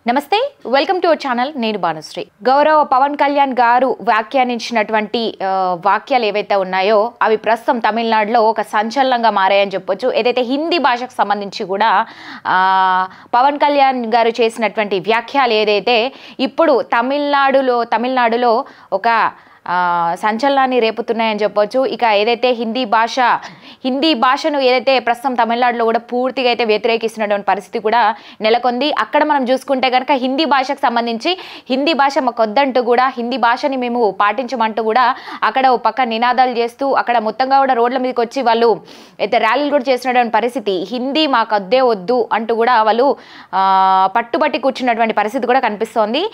నమస్తే welcome to our channel నేను భానుశ్రీ గౌరవ పవన్ కళ్యాణ్ గారు వ్యాఖ్యానించినటువంటి వాక్యాలు ఏవైతే ఉన్నాయో అవి ప్రస్తుతం తమిళనాడులో ఒక సంచలనంగా మారాయని చెప్పొచ్చు ఏదైతే హిందీ భాషకు సంబంధించి కూడా పవన్ కళ్యాణ్ గారు చేసినటువంటి వ్యాఖ్యలు ఏదైతే ఇప్పుడు తమిళనాడులో ఒక సంచలనాన్ని రేపుతున్నాయని చెప్పొచ్చు ఇక ఏదైతే హిందీ భాషను ఏదైతే ప్రస్తుతం తమిళనాడులో కూడా పూర్తిగా అయితే వ్యతిరేకిస్తున్నటువంటి పరిస్థితి కూడా నెలకొంది అక్కడ మనం చూసుకుంటే కనుక హిందీ భాషకు సంబంధించి హిందీ భాష మాకు వద్దంటూ కూడా హిందీ భాషని మేము పాటించమంటూ కూడా అక్కడ ఒక పక్క నినాదాలు చేస్తూ అక్కడ మొత్తంగా కూడా రోడ్ల మీదకి వచ్చి వాళ్ళు అయితే ర్యాలీలు కూడా చేసినటువంటి పరిస్థితి హిందీ మాకు వద్దే వద్దు అంటూ కూడా వాళ్ళు పట్టుబట్టి కూర్చున్నటువంటి పరిస్థితి కూడా కనిపిస్తోంది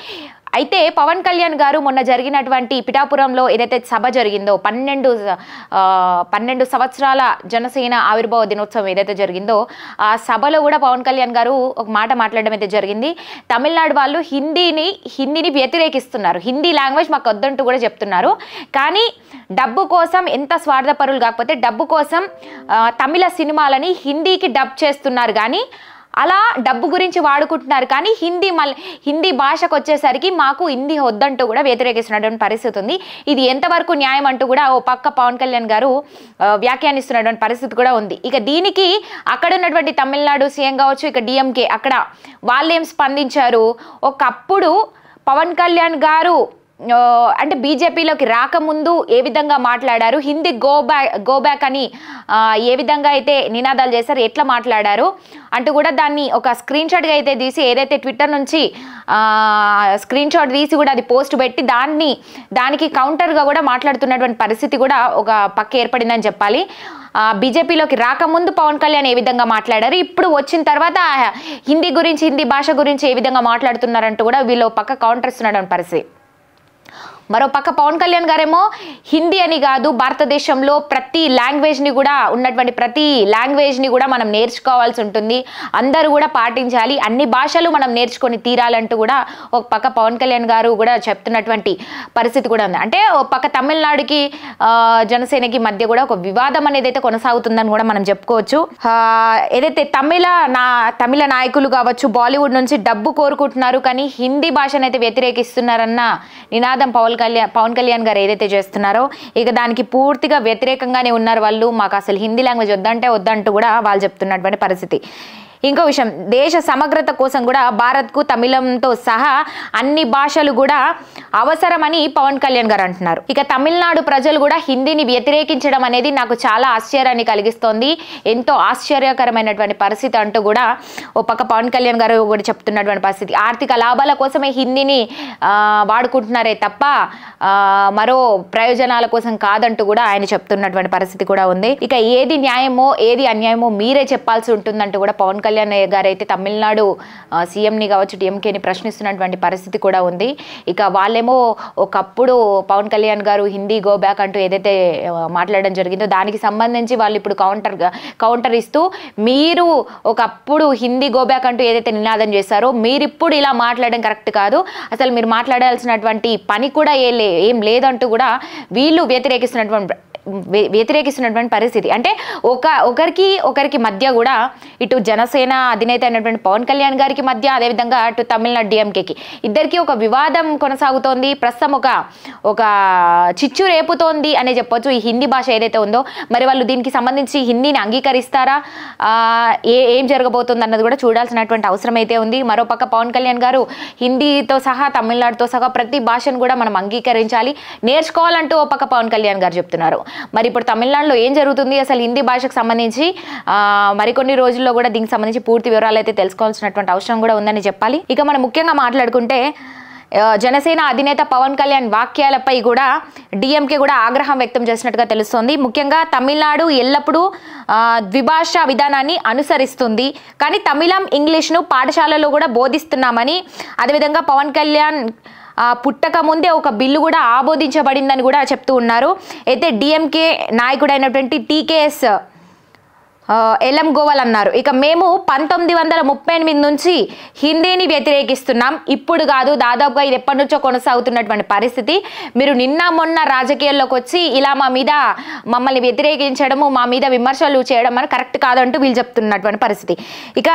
అయితే పవన్ కళ్యాణ్ గారు మొన్న జరిగినటువంటి పిఠాపురంలో ఏదైతే సభ జరిగిందో 12 సంవత్సరాల జనసేన ఆవిర్భావ దినోత్సవం ఏదైతే జరిగిందో ఆ సభలో కూడా పవన్ కళ్యాణ్ గారు ఒక మాట మాట్లాడడం అయితే జరిగింది తమిళనాడు వాళ్ళు హిందీని వ్యతిరేకిస్తున్నారు హిందీ లాంగ్వేజ్ మాకు వద్దంటూ కూడా చెప్తున్నారు కానీ డబ్బు కోసం ఎంత స్వార్థపరులు కాకపోతే డబ్బు కోసం తమిళ సినిమాలని హిందీకి డబ్ చేస్తున్నారు కానీ అలా డబ్బు గురించి వాడుకుంటున్నారు కానీ హిందీ భాషకు వచ్చేసరికి మాకు హిందీ వద్దంటూ కూడా వ్యతిరేకిస్తున్నటువంటి పరిస్థితి ఉంది ఇది ఎంతవరకు న్యాయం అంటూ కూడా ఓ పక్క పవన్ కళ్యాణ్ గారు వ్యాఖ్యానిస్తున్నటువంటి పరిస్థితి కూడా ఉంది ఇక దీనికి అక్కడ ఉన్నటువంటి తమిళనాడు సీఎం కావచ్చు ఇక డిఎంకే అక్కడ వాళ్ళేం స్పందించారు ఒకప్పుడు పవన్ కళ్యాణ్ గారు అంటే బీజేపీలోకి రాకముందు ఏ విధంగా మాట్లాడారు హిందీ గో బ్యాక్ అని ఏ విధంగా అయితే నినాదాలు చేశారు ఎట్లా మాట్లాడారు అంటూ కూడా దాన్ని ఒక స్క్రీన్ షాట్గా అయితే తీసి ఏదైతే ట్విట్టర్ నుంచి స్క్రీన్ షాట్ తీసి కూడా అది పోస్ట్ పెట్టి దానికి కౌంటర్గా కూడా మాట్లాడుతున్నటువంటి పరిస్థితి కూడా ఒక పక్క ఏర్పడిందని చెప్పాలి బీజేపీలోకి రాకముందు పవన్ కళ్యాణ్ ఏ విధంగా మాట్లాడారు ఇప్పుడు వచ్చిన తర్వాత హిందీ భాష గురించి ఏ విధంగా మాట్లాడుతున్నారంటూ కూడా వీళ్ళు పక్క కౌంటర్ ఇస్తున్నటువంటి పరిస్థితి మరో పక్క పవన్ కళ్యాణ్ గారేమో హిందీ అని కాదు భారతదేశంలో ప్రతి లాంగ్వేజ్ని కూడా మనం నేర్చుకోవాల్సి ఉంటుంది అందరూ కూడా పాటించాలి అన్ని భాషలు మనం నేర్చుకొని తీరాలంటూ కూడా ఒక పక్క పవన్ కళ్యాణ్ గారు కూడా చెప్తున్నటువంటి పరిస్థితి కూడా ఉంది అంటే ఒక పక్క తమిళనాడుకి జనసేనకి మధ్య కూడా ఒక వివాదం అనేది అయితే కొనసాగుతుందని కూడా మనం చెప్పుకోవచ్చు ఏదైతే తమిళ నాయకులు కావచ్చు బాలీవుడ్ నుంచి డబ్బు కోరుకుంటున్నారు కానీ హిందీ భాషను అయితే వ్యతిరేకిస్తున్నారన్న నినాదం పవన్ కళ్యాణ్ గారు ఏదైతే చేస్తున్నారో ఇక దానికి పూర్తిగా వ్యతిరేకంగానే ఉన్నారు వాళ్ళు మాకు అసలు హిందీ లాంగ్వేజ్ వద్దంటూ కూడా వాళ్ళు చెప్తున్నటువంటి పరిస్థితి ఇంకో విషయం దేశ సమగ్రత కోసం కూడా భారత్కు తమిళంతో సహా అన్ని భాషలు కూడా అవసరమని పవన్ కళ్యాణ్ గారు అంటున్నారు ఇక తమిళనాడు ప్రజలు కూడా హిందీని వ్యతిరేకించడం అనేది నాకు చాలా ఆశ్చర్యాన్ని కలిగిస్తోంది ఎంతో ఆశ్చర్యకరమైనటువంటి పరిస్థితి అంటూ కూడా ఓ పక్క పవన్ కళ్యాణ్ గారు కూడా చెప్తున్నటువంటి పరిస్థితి ఆర్థిక లాభాల కోసమే హిందీని వాడుకుంటున్నారే తప్ప మరో ప్రయోజనాల కోసం కాదంటూ కూడా ఆయన చెప్తున్నటువంటి పరిస్థితి కూడా ఉంది ఇక ఏది న్యాయమో ఏది అన్యాయమో మీరే చెప్పాల్సి ఉంటుందంటూ కూడా పవన్ కళ్యాణ్ గారు అయితే తమిళనాడు సీఎంని కావచ్చు డిఎంకేని ప్రశ్నిస్తున్నటువంటి పరిస్థితి కూడా ఉంది ఇక వాళ్ళేమో ఒకప్పుడు పవన్ కళ్యాణ్ గారు హిందీ గో బ్యాక్ అంటూ ఏదైతే మాట్లాడడం జరిగిందో దానికి సంబంధించి వాళ్ళు ఇప్పుడు కౌంటర్ ఇస్తూ మీరు ఒకప్పుడు హిందీ గో బ్యాక్ అంటూ ఏదైతే నినాదం చేశారో మీరు ఇప్పుడు ఇలా మాట్లాడడం కరెక్ట్ కాదు అసలు మీరు మాట్లాడాల్సినటువంటి పని కూడా ఏం లేదంటూ కూడా వీళ్ళు వ్యతిరేకిస్తున్నటువంటి పరిస్థితి అంటే ఒకరికి మధ్య కూడా ఇటు జనసేన అధినేత అయినటువంటి పవన్ కళ్యాణ్ గారికి మధ్య అదేవిధంగా అటు తమిళనాడు డిఎంకేకి ఇద్దరికి ఒక వివాదం కొనసాగుతోంది ప్రస్తుతం ఒక చిచ్చు రేపుతోంది అనే చెప్పొచ్చు ఈ హిందీ భాష ఏదైతే ఉందో మరి వాళ్ళు దీనికి సంబంధించి హిందీని అంగీకరిస్తారా ఏం జరగబోతుంది అన్నది కూడా చూడాల్సినటువంటి అవసరం అయితే ఉంది మరోపక్క పవన్ కళ్యాణ్ గారు హిందీతో సహా తమిళనాడుతో సహా ప్రతి భాషను కూడా మనం అంగీకరించాలి నేర్చుకోవాలంటూ ఓ పక్క పవన్ కళ్యాణ్ గారు చెప్తున్నారు మరి ఇప్పుడు తమిళనాడులో ఏం జరుగుతుంది అసలు హిందీ భాషకు సంబంధించి మరికొన్ని రోజుల్లో కూడా దీనికి సంబంధించి పూర్తి వివరాలు అయితే తెలుసుకోవాల్సినటువంటి అవసరం కూడా ఉందని చెప్పాలి ఇక మనం ముఖ్యంగా మాట్లాడుకుంటే జనసేన అధినేత పవన్ కళ్యాణ్ వాక్యాలపై కూడా డిఎంకే కూడా ఆగ్రహం వ్యక్తం చేసినట్టుగా తెలుస్తోంది ముఖ్యంగా తమిళనాడు ఎల్లప్పుడూ ద్విభాషా విధానాన్ని అనుసరిస్తుంది కానీ తమిళం ఇంగ్లీష్ను పాఠశాలలో కూడా బోధిస్తున్నామని అదేవిధంగా పవన్ కళ్యాణ్ పుట్టక ముందే ఒక బిల్లు కూడా ఆమోదించబడిందని కూడా చెప్తూ ఉన్నారు అయితే డిఎంకే నాయకుడైనటువంటి ఎల్ఎం గోవల్ అన్నారు. ఇక మేము 1938 నుంచి హిందీని వ్యతిరేకిస్తున్నాం, ఇప్పుడు కాదు, దాదాపుగా ఇది ఎప్పటి నుంచో కొనసాగుతున్నటువంటి పరిస్థితి. మీరు నిన్న మొన్న రాజకీయాల్లోకి వచ్చి ఇలా మమ్మల్ని వ్యతిరేకించడము, మా మీద విమర్శలు చేయడం అని కరెక్ట్ కాదంటూ వీళ్ళు చెప్తున్నటువంటి పరిస్థితి. ఇక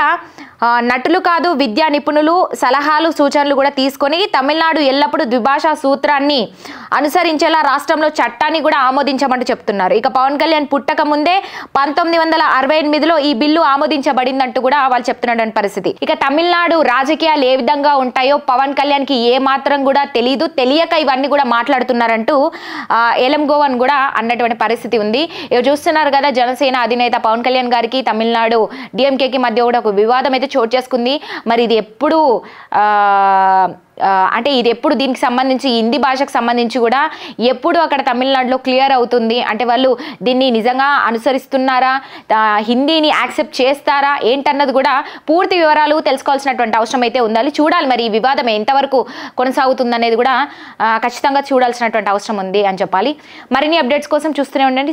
నటులు కాదు, విద్యా నిపుణులు సలహాలు సూచనలు కూడా తీసుకొని తమిళనాడు ఎల్లప్పుడూ ద్విభాషా సూత్రాన్ని అనుసరించేలా రాష్ట్రంలో చట్టాన్ని కూడా ఆమోదించమంటూ చెప్తున్నారు. ఇక పవన్ కళ్యాణ్ పుట్టక ముందే 1968లో ఈ బిల్లు ఆమోదించబడిందంటూ కూడా వాళ్ళు చెప్తున్నటువంటి పరిస్థితి. ఇక తమిళనాడు రాజకీయాలు ఏ విధంగా ఉంటాయో పవన్ కళ్యాణ్ కి ఏ మాత్రం కూడా తెలీదు, తెలియక ఇవన్నీ కూడా మాట్లాడుతున్నారంటూ ఎల్ఎం గోవన్ కూడా అన్నటువంటి పరిస్థితి ఉంది. ఇక చూస్తున్నారు కదా, జనసేన అధినేత పవన్ కళ్యాణ్ గారికి తమిళనాడు డిఎంకేకి మధ్య కూడా ఒక వివాదం అయితే చోటు చేసుకుంది. మరి ఇది ఎప్పుడు అంటే ఇది ఎప్పుడు దీనికి సంబంధించి హిందీ భాషకు సంబంధించి కూడా ఎప్పుడు అక్కడ తమిళనాడులో క్లియర్ అవుతుంది అంటే వాళ్ళు దీన్ని నిజంగా అనుసరిస్తున్నారా, హిందీని యాక్సెప్ట్ చేస్తారా ఏంటన్నది కూడా పూర్తి వివరాలు తెలుసుకోవాల్సినటువంటి అవసరం అయితే ఉండాలి. చూడాలి మరి ఈ వివాదం ఎంతవరకు కొనసాగుతుంది అనేది కూడా ఖచ్చితంగా చూడాల్సినటువంటి అవసరం ఉంది అని చెప్పాలి. మరిన్ని అప్డేట్స్ కోసం చూస్తూనే ఉండండి.